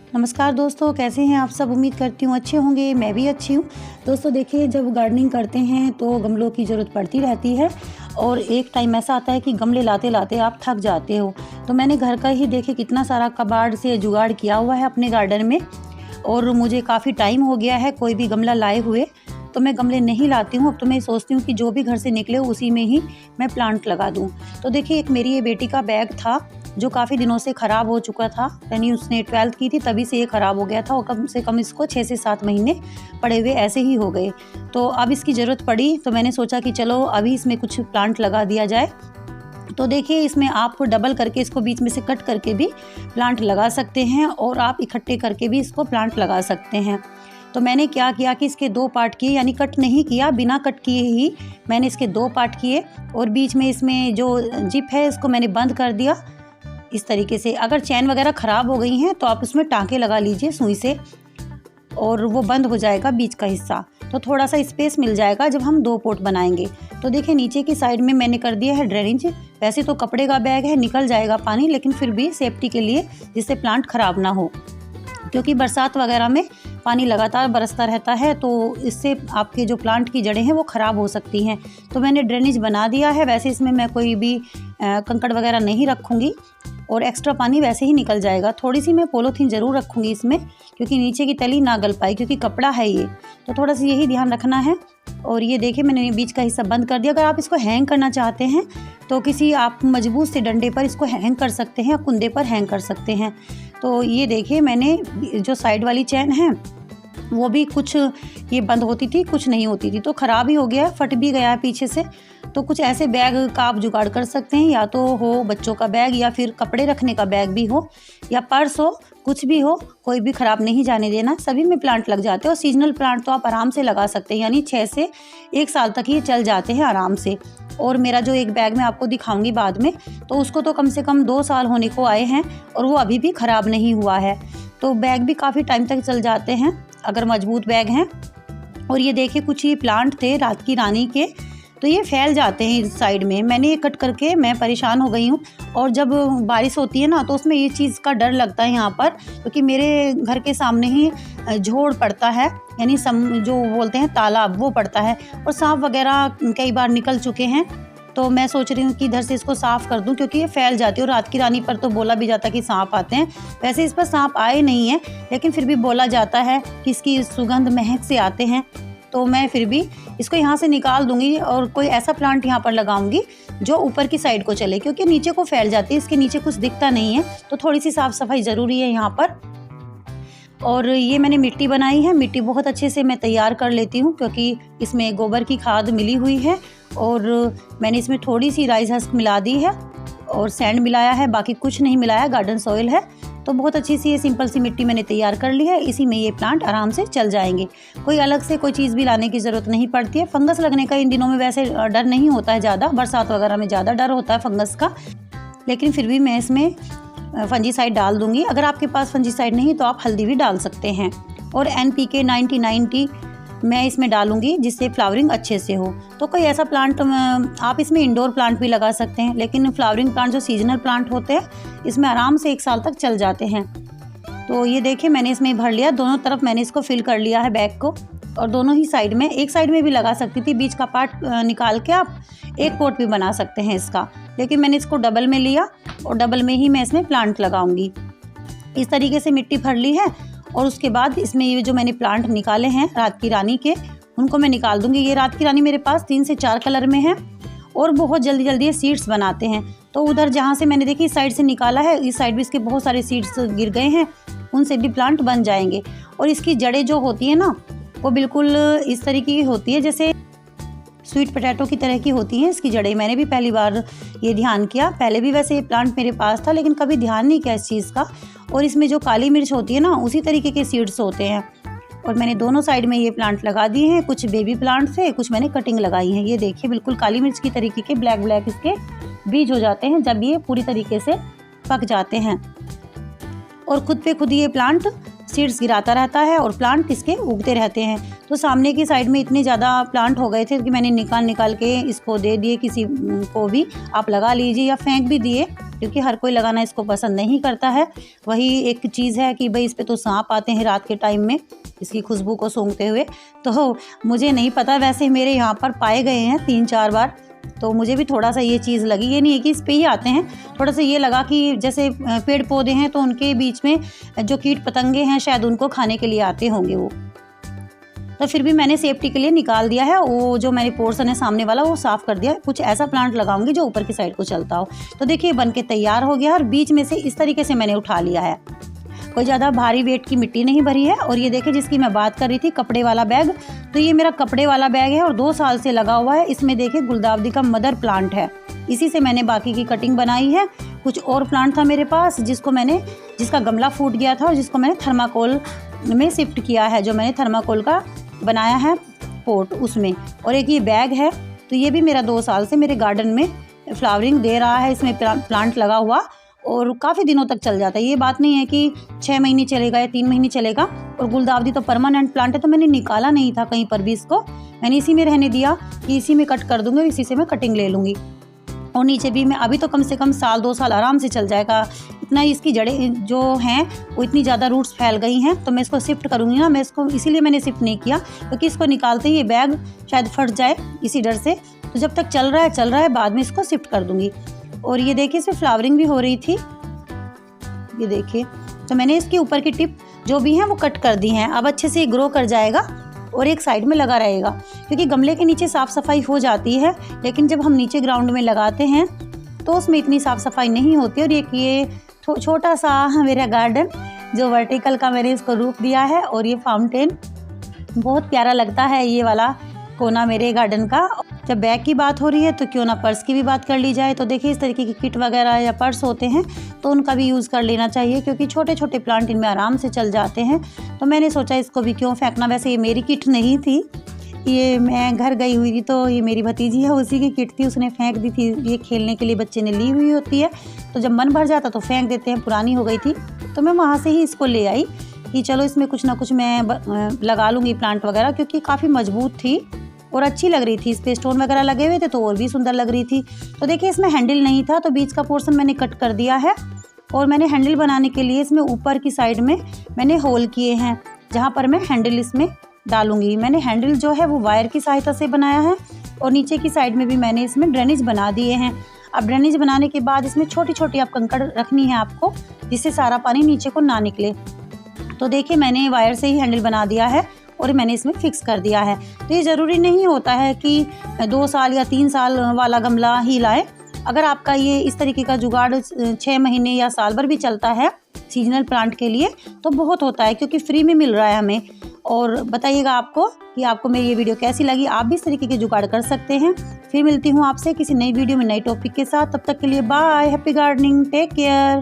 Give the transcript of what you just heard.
नमस्कार दोस्तों, कैसे हैं आप सब। उम्मीद करती हूँ अच्छे होंगे। मैं भी अच्छी हूँ। दोस्तों देखिए, जब गार्डनिंग करते हैं तो गमलों की ज़रूरत पड़ती रहती है और एक टाइम ऐसा आता है कि गमले लाते लाते आप थक जाते हो। तो मैंने घर का ही देखिए कितना सारा कबाड़ से जुगाड़ किया हुआ है अपने गार्डन में और मुझे काफ़ी टाइम हो गया है कोई भी गमला लाए हुए। तो मैं गमले नहीं लाती हूँ। अब तो मैं सोचती हूँ कि जो भी घर से निकले उसी में ही मैं प्लांट लगा दूँ। तो देखिए, एक मेरी ये बेटी का बैग था जो काफ़ी दिनों से ख़राब हो चुका था, यानी उसने 12th की थी तभी से ये ख़राब हो गया था और कम से कम इसको 6 से 7 महीने पड़े हुए ऐसे ही हो गए। तो अब इसकी ज़रूरत पड़ी तो मैंने सोचा कि चलो अभी इसमें कुछ प्लांट लगा दिया जाए। तो देखिए, इसमें आप डबल करके इसको बीच में से कट करके भी प्लांट लगा सकते हैं और आप इकट्ठे करके भी इसको प्लांट लगा सकते हैं। तो मैंने क्या किया कि इसके 2 पार्ट किए, यानी कट नहीं किया, बिना कट किए ही मैंने इसके 2 पार्ट किए और बीच में इसमें जो जिप है इसको मैंने बंद कर दिया इस तरीके से। अगर चैन वगैरह ख़राब हो गई हैं तो आप उसमें टाँके लगा लीजिए सुई से और वो बंद हो जाएगा बीच का हिस्सा, तो थोड़ा सा स्पेस मिल जाएगा जब हम 2 पॉट बनाएंगे। तो देखिए, नीचे की साइड में मैंने कर दिया है ड्रेनेज। वैसे तो कपड़े का बैग है, निकल जाएगा पानी, लेकिन फिर भी सेफ्टी के लिए, जिससे प्लांट ख़राब ना हो, क्योंकि बरसात वगैरह में पानी लगातार बरसता रहता है तो इससे आपके जो प्लांट की जड़ें हैं वो ख़राब हो सकती हैं। तो मैंने ड्रेनेज बना दिया है। वैसे इसमें मैं कोई भी कंकड़ वगैरह नहीं रखूँगी और एक्स्ट्रा पानी वैसे ही निकल जाएगा। थोड़ी सी मैं पॉलीथीन ज़रूर रखूँगी इसमें, क्योंकि नीचे की तली ना गल पाए, क्योंकि कपड़ा है ये, तो थोड़ा सा यही ध्यान रखना है। और ये देखिए, मैंने बीच का हिस्सा बंद कर दिया। अगर आप इसको हैंग करना चाहते हैं तो किसी आप मजबूत से डंडे पर इसको हैंग कर सकते हैं या कुंदे पर हैंग कर सकते हैं। तो ये देखिए, मैंने जो साइड वाली चैन है वो भी कुछ ये बंद होती थी, कुछ नहीं होती थी, तो ख़राब ही हो गया, फट भी गया है पीछे से। तो कुछ ऐसे बैग का आप जुगाड़ कर सकते हैं, या तो हो बच्चों का बैग या फिर कपड़े रखने का बैग भी हो या पर्स हो, कुछ भी हो, कोई भी ख़राब नहीं जाने देना। सभी में प्लांट लग जाते हैं और सीजनल प्लांट तो आप आराम से लगा सकते हैं, यानी 6 से 1 साल तक ये चल जाते हैं आराम से। और मेरा जो एक बैग मैं आपको दिखाऊंगी बाद में, तो उसको तो कम से कम 2 साल होने को आए हैं और वो अभी भी ख़राब नहीं हुआ है। तो बैग भी काफ़ी टाइम तक चल जाते हैं अगर मजबूत बैग हैं। और ये देखिए, कुछ ये प्लांट थे रात की रानी के, तो ये फैल जाते हैं इस साइड में। मैंने ये कट करके मैं परेशान हो गई हूँ। और जब बारिश होती है ना तो उसमें ये चीज़ का डर लगता है यहाँ पर, क्योंकि मेरे घर के सामने ही झोड़ पड़ता है, यानी जो बोलते हैं तालाब, वो पड़ता है और सांप वगैरह कई बार निकल चुके हैं। तो मैं सोच रही हूँ कि इधर से इसको साफ़ कर दूँ, क्योंकि ये फैल जाती है। और रात की रानी पर तो बोला भी जाता है कि सांप आते हैं। वैसे इस पर सांप आए नहीं हैं, लेकिन फिर भी बोला जाता है कि इसकी सुगंध महक से आते हैं। तो मैं फिर भी इसको यहाँ से निकाल दूँगी और कोई ऐसा प्लांट यहाँ पर लगाऊँगी जो ऊपर की साइड को चले, क्योंकि नीचे को फैल जाती है, इसके नीचे कुछ दिखता नहीं है। तो थोड़ी सी साफ़ सफाई ज़रूरी है यहाँ पर। और ये मैंने मिट्टी बनाई है। मिट्टी बहुत अच्छे से मैं तैयार कर लेती हूँ, क्योंकि इसमें गोबर की खाद मिली हुई है और मैंने इसमें थोड़ी सी राइस हस्क मिला दी है और सैंड मिलाया है, बाकी कुछ नहीं मिलाया, गार्डन सॉइल है। तो बहुत अच्छी सी ये सिंपल सी मिट्टी मैंने तैयार कर ली है। इसी में ये प्लांट आराम से चल जाएंगे, कोई अलग से कोई चीज़ भी लाने की ज़रूरत नहीं पड़ती है। फंगस लगने का इन दिनों में वैसे डर नहीं होता है ज़्यादा, बरसात वगैरह में ज़्यादा डर होता है फंगस का, लेकिन फिर भी मैं इसमें फंजीसाइड डाल दूंगी। अगर आपके पास फंजीसाइड नहीं तो आप हल्दी भी डाल सकते हैं। और NPK 90-90 मैं इसमें डालूंगी, जिससे फ्लावरिंग अच्छे से हो। तो कोई ऐसा प्लांट आप इसमें इंडोर प्लांट भी लगा सकते हैं, लेकिन फ्लावरिंग प्लांट जो सीजनल प्लांट होते हैं इसमें आराम से 1 साल तक चल जाते हैं। तो ये देखिए, मैंने इसमें भर लिया, दोनों तरफ मैंने इसको फिल कर लिया है बैग को। और दोनों ही साइड में, एक साइड में भी लगा सकती थी, बीच का पार्ट निकाल के आप एक पॉट भी बना सकते हैं इसका, लेकिन मैंने इसको डबल में लिया और डबल में ही मैं इसमें प्लांट लगाऊंगी। इस तरीके से मिट्टी भर ली है और उसके बाद इसमें ये जो मैंने प्लांट निकाले हैं रात की रानी के, उनको मैं निकाल दूंगी। ये रात की रानी मेरे पास 3 से 4 कलर में है और बहुत जल्दी जल्दी ये सीड्स बनाते हैं। तो उधर जहाँ से मैंने देखी इस साइड से निकाला है, इस साइड भी इसके बहुत सारे सीड्स गिर गए हैं, उनसे भी प्लांट बन जाएंगे। और इसकी जड़ें जो होती है ना, वो बिल्कुल इस तरीके की होती है जैसे स्वीट पोटैटो की तरह की होती हैं इसकी जड़ें। मैंने भी पहली बार ये ध्यान किया, पहले भी वैसे ये प्लांट मेरे पास था, लेकिन कभी ध्यान नहीं किया इस चीज़ का। और इसमें जो काली मिर्च होती है ना, उसी तरीके के सीड्स होते हैं। और मैंने दोनों साइड में ये प्लांट लगा दिए हैं, कुछ बेबी प्लांट थे, कुछ मैंने कटिंग लगाई है। ये देखिए, बिल्कुल काली मिर्च की तरीके के ब्लैक ब्लैक इसके बीज हो जाते हैं जब ये पूरी तरीके से पक जाते हैं। और खुद पे खुद ये प्लांट सीड्स गिराता रहता है और प्लांट इसके उगते रहते हैं। तो सामने की साइड में इतने ज़्यादा प्लांट हो गए थे कि मैंने निकाल के इसको दे दिए, किसी को भी आप लगा लीजिए या फेंक भी दिए। क्योंकि हर कोई लगाना इसको पसंद नहीं करता है। वही एक चीज़ है कि भाई इस पे तो सांप आते हैं रात के टाइम में इसकी खुशबू को सूंघते हुए। तो मुझे नहीं पता, वैसे मेरे यहाँ पर पाए गए हैं 3-4 बार, तो मुझे भी थोड़ा सा ये चीज़ लगी। ये नहीं है कि इस पे ही आते हैं, थोड़ा सा ये लगा कि जैसे पेड़ पौधे हैं तो उनके बीच में जो कीट पतंगे हैं शायद उनको खाने के लिए आते होंगे वो। तो फिर भी मैंने सेफ्टी के लिए निकाल दिया है। वो जो मैंने पोर्शन है सामने वाला वो साफ़ कर दिया। कुछ ऐसा प्लांट लगाऊंगी जो ऊपर की साइड को चलता हो। तो देखिए बन के तैयार हो गया और बीच में से इस तरीके से मैंने उठा लिया है। कोई ज़्यादा भारी वेट की मिट्टी नहीं भरी है। और ये देखिए जिसकी मैं बात कर रही थी कपड़े वाला बैग, तो ये मेरा कपड़े वाला बैग है और 2 साल से लगा हुआ है। इसमें देखिए गुलदाउदी का मदर प्लांट है, इसी से मैंने बाकी की कटिंग बनाई है। कुछ और प्लांट था मेरे पास जिसका गमला फूट गया था और जिसको मैंने थर्माकोल में शिफ्ट किया है, जो मैंने थर्माकोल का बनाया है पोट उसमें। और एक ये बैग है, तो ये भी मेरा 2 साल से मेरे गार्डन में फ्लावरिंग दे रहा है। इसमें प्लांट लगा हुआ और काफ़ी दिनों तक चल जाता है। ये बात नहीं है कि 6 महीने चलेगा या 3 महीने चलेगा। और गुलदाउदी तो परमानेंट प्लांट है, तो मैंने निकाला नहीं था कहीं पर भी इसको, मैंने इसी में रहने दिया कि इसी में कट कर दूंगी और इसी से मैं कटिंग ले लूँगी। और नीचे भी मैं अभी तो कम से कम 1-2 साल आराम से चल जाएगा। इतना इसकी जड़ें जो हैं वो इतनी ज़्यादा रूट्स फैल गई हैं, तो मैं इसको शिफ्ट करूँगी ना। मैं इसको इसीलिए मैंने शिफ्ट नहीं किया क्योंकि इसको निकालते ही ये बैग शायद फट जाए इसी डर से। तो जब तक चल रहा है बाद में इसको शिफ्ट कर दूँगी। और ये देखिए इसमें फ्लावरिंग भी हो रही थी, ये देखिए। तो मैंने इसके ऊपर की टिप जो भी हैं वो कट कर दी हैं। अब अच्छे से ग्रो कर जाएगा और एक साइड में लगा रहेगा, क्योंकि गमले के नीचे साफ़ सफाई हो जाती है, लेकिन जब हम नीचे ग्राउंड में लगाते हैं तो उसमें इतनी साफ़ सफाई नहीं होती। और ये छोटा सा मेरा गार्डन जो वर्टिकल का मैंने इसको रूप दिया है, और ये फाउंटेन बहुत प्यारा लगता है ये वाला कोना मेरे गार्डन का। जब बैग की बात हो रही है तो क्यों ना पर्स की भी बात कर ली जाए। तो देखिए इस तरीके की किट वगैरह या पर्स होते हैं तो उनका भी यूज़ कर लेना चाहिए, क्योंकि छोटे छोटे प्लांट इनमें आराम से चल जाते हैं। तो मैंने सोचा इसको भी क्यों फेंकना। वैसे ये मेरी किट नहीं थी, ये मैं घर गई हुई थी तो ये मेरी भतीजी है उसी की किट थी, उसने फेंक दी थी। ये खेलने के लिए बच्चे ने ली हुई होती है, तो जब मन भर जाता तो फेंक देते हैं, पुरानी हो गई थी। तो मैं वहाँ से ही इसको ले आई कि चलो इसमें कुछ ना कुछ मैं लगा लूँगी प्लांट वगैरह, क्योंकि काफ़ी मजबूत थी और अच्छी लग रही थी। इस पे स्टोन वगैरह लगे हुए थे तो और भी सुंदर लग रही थी। तो देखिए इसमें हैंडल नहीं था, तो बीच का पोर्शन मैंने कट कर दिया है। और मैंने हैंडल बनाने के लिए इसमें ऊपर की साइड में मैंने होल किए हैं, जहाँ पर मैं हैंडल इसमें डालूंगी। मैंने हैंडल जो है वो वायर की सहायता से बनाया है, और नीचे की साइड में भी मैंने इसमें ड्रेनेज बना दिए हैं। अब ड्रेनेज बनाने के बाद इसमें छोटी छोटी आप कंकड़ रखनी है आपको, जिससे सारा पानी नीचे को ना निकले। तो देखिए मैंने वायर से ही हैंडल बना दिया है और मैंने इसमें फिक्स कर दिया है। तो ये ज़रूरी नहीं होता है कि 2 साल या 3 साल वाला गमला ही लाए। अगर आपका ये इस तरीके का जुगाड़ 6 महीने या साल भर भी चलता है सीजनल प्लांट के लिए तो बहुत होता है, क्योंकि फ्री में मिल रहा है हमें। और बताइएगा आपको कि आपको मेरी ये वीडियो कैसी लगी। आप भी इस तरीके के जुगाड़ कर सकते हैं। फिर मिलती हूँ आपसे किसी नई वीडियो में नई टॉपिक के साथ। तब तक के लिए bye, happy gardening, take care.